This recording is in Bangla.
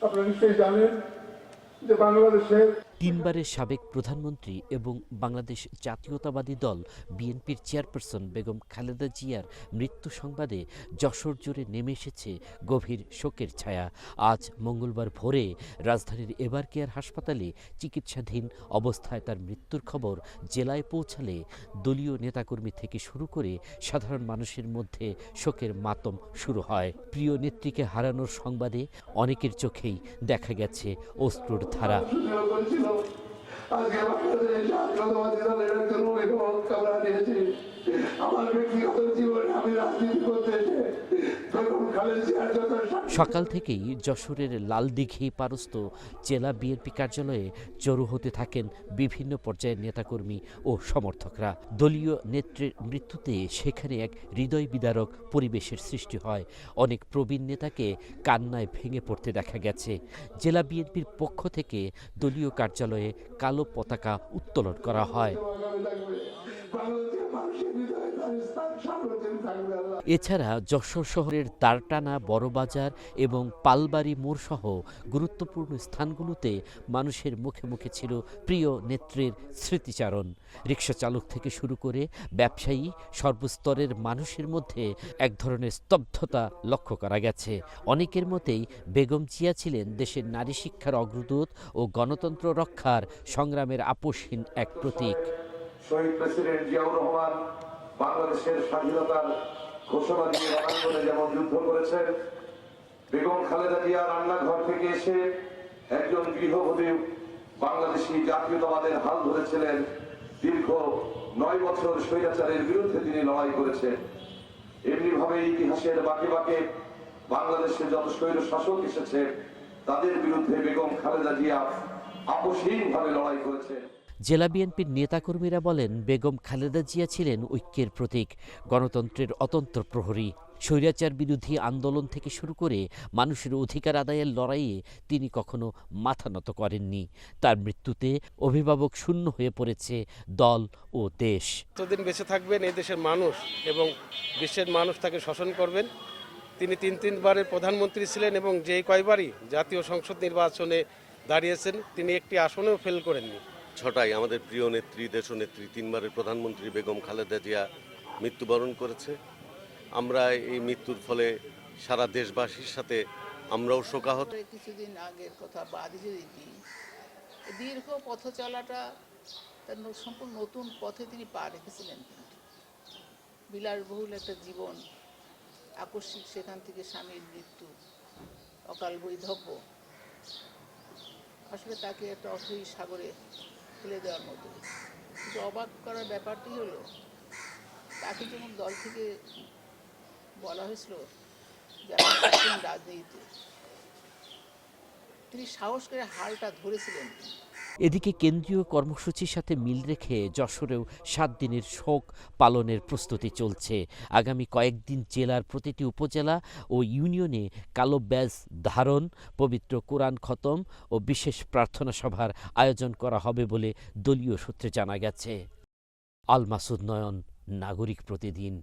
আপনারা নিশ্চয়ই জানেন যে বাংলাদেশের তিনবারের সাবেক প্রধানমন্ত্রী এবং বাংলাদেশ জাতীয়তাবাদী দল বিএনপির চেয়ারপারসন বেগম খালেদা জিয়ার মৃত্যু সংবাদে যশোর জুড়ে নেমে এসেছে গভীর শোকের ছায়া। আজ মঙ্গলবার ভোরে রাজধানীর এভার কেয়ার হাসপাতালে চিকিৎসাধীন অবস্থায় তার মৃত্যুর খবর জেলায় পৌঁছালে দলীয় নেতাকর্মী থেকে শুরু করে সাধারণ মানুষের মধ্যে শোকের মাতম শুরু হয়। প্রিয় নেত্রীকে হারানোর সংবাদে অনেকের চোখেই দেখা গেছে অশ্রুর ধারা। আজকে বাংলাদেশ জাতীয়তাবাদী দলের একজন অভিভাবক আমরা নিয়েছি। আমার ব্যক্তিগত জীবনে আমি রাজনীতি করতে এসে সকাল থেকেই যশোরের লালদিঘি পারস্থ জেলা বিএনপি কার্যালয়ে জড়ো হতে থাকেন বিভিন্ন পর্যায়ের নেতাকর্মী ও সমর্থকরা। দলীয় নেত্রীর মৃত্যুতে সেখানে এক হৃদয় বিদারক পরিবেশের সৃষ্টি হয়। অনেক প্রবীণ নেতাকে কান্নায় ভেঙে পড়তে দেখা গেছে। জেলা বিএনপির পক্ষ থেকে দলীয় কার্যালয়ে কালো পতাকা উত্তোলন করা হয়। এছাড়া যশোর শহরের তারটানা, বড়বাজার এবং পালবাড়ি মোড় সহ গুরুত্বপূর্ণ স্থানগুলোতে মানুষের মুখে মুখে ছিল প্রিয় নেত্রীর স্মৃতিচারণ। রিকশা চালক থেকে শুরু করে ব্যবসায়ী, সর্বস্তরের মানুষের মধ্যে এক ধরনের স্তব্ধতা লক্ষ্য করা গেছে। অনেকের মতেই বেগম জিয়া ছিলেন দেশের নারী শিক্ষার অগ্রদূত ও গণতন্ত্র রক্ষার সংগ্রামের আপোষহীন এক প্রতীক। শহীদ প্রেসিডেন্ট জিয়াউর রহমান বাংলাদেশের স্বাধীনতার ঘোষণা দিয়ে রণাঙ্গনে যেমন যুদ্ধ করেছেন, বেগম খালেদা জিয়া রান্নাঘর থেকে এসে একজন গৃহবধূ বাংলাদেশি জাতীয়তাবাদের হাল ধরেছিলেন। দীর্ঘ 9 বছর স্বৈরাচারের বিরুদ্ধে তিনি লড়াই করেছেন। এমনিভাবে ইতিহাসের বাঁকে বাঁকে বাংলাদেশে যত স্বৈর শাসক এসেছে তাদের বিরুদ্ধে বেগম খালেদা জিয়া আপোষহীনভাবে লড়াই করেছেন। জেলা বিএনপির নেতাকর্মীরা বলেন, বেগম খালেদা জিয়া ছিলেন ঐক্যের প্রতীক, গণতন্ত্রের অতন্ত্র প্রহরী। স্বৈরাচার বিরোধী আন্দোলন থেকে শুরু করে মানুষের অধিকার আদায়ের লড়াইয়ে তিনি কখনো মাথা নত করেননি। তার মৃত্যুতে অভিভাবক শূন্য হয়ে পড়েছে দল ও দেশ। যতদিন বেঁচে থাকবেন এই দেশের মানুষ এবং বিশ্বের মানুষ তাকে শাসন করবেন। তিনি তিনবারের প্রধানমন্ত্রী ছিলেন এবং যেই কয়বারই জাতীয় সংসদ নির্বাচনে দাঁড়িয়েছেন তিনি একটি আসনেও ফেল করেননি। ছটায় আমাদের প্রিয় নেত্রী, দেশনেত্রী, তিনবারের প্রধানমন্ত্রী বেগম খালেদা জিয়া মৃত্যুবরণ করেছে। আমরা এই মৃত্যুর ফলে সারা দেশবাসীর সাথে আমরাও শোকাহত। কিছুদিন আগের কথা বাদে যদি দীর্ঘ পথ চলাটা তার সম্পূর্ণ নতুন পথে তিনি পা রেখেছিলেন। বিলাসবহুল একটা জীবন, আকস্মিক সেখান থেকে স্বামীর মৃত্যু, অকাল বৈধব্য, আসলে তাকে একটা অথৈ সাগরে ফেলে দেওয়ার মতো। কিন্তু অবাক করার ব্যাপারটি হলো, তাকে যখন দল থেকে বলা হয়েছিল যারা রাজনীতিতে, তিনি সাহস করে হালটা ধরেছিলেন। এদিকে কেন্দ্রীয় কর্মসূচির সাথে মিল রেখে যশোরেও 7 দিনের শোক পালনের প্রস্তুতি চলছে। আগামী কয়েকদিন জেলার প্রতিটি উপজেলা ও ইউনিয়নে কালো ব্যাজ ধারণ, পবিত্র কোরআন খতম ও বিশেষ প্রার্থনা সভার আয়োজন করা হবে বলে দলীয় সূত্রে জানা গেছে। আল মাসুদ নয়ন, নাগরিক প্রতিদিন।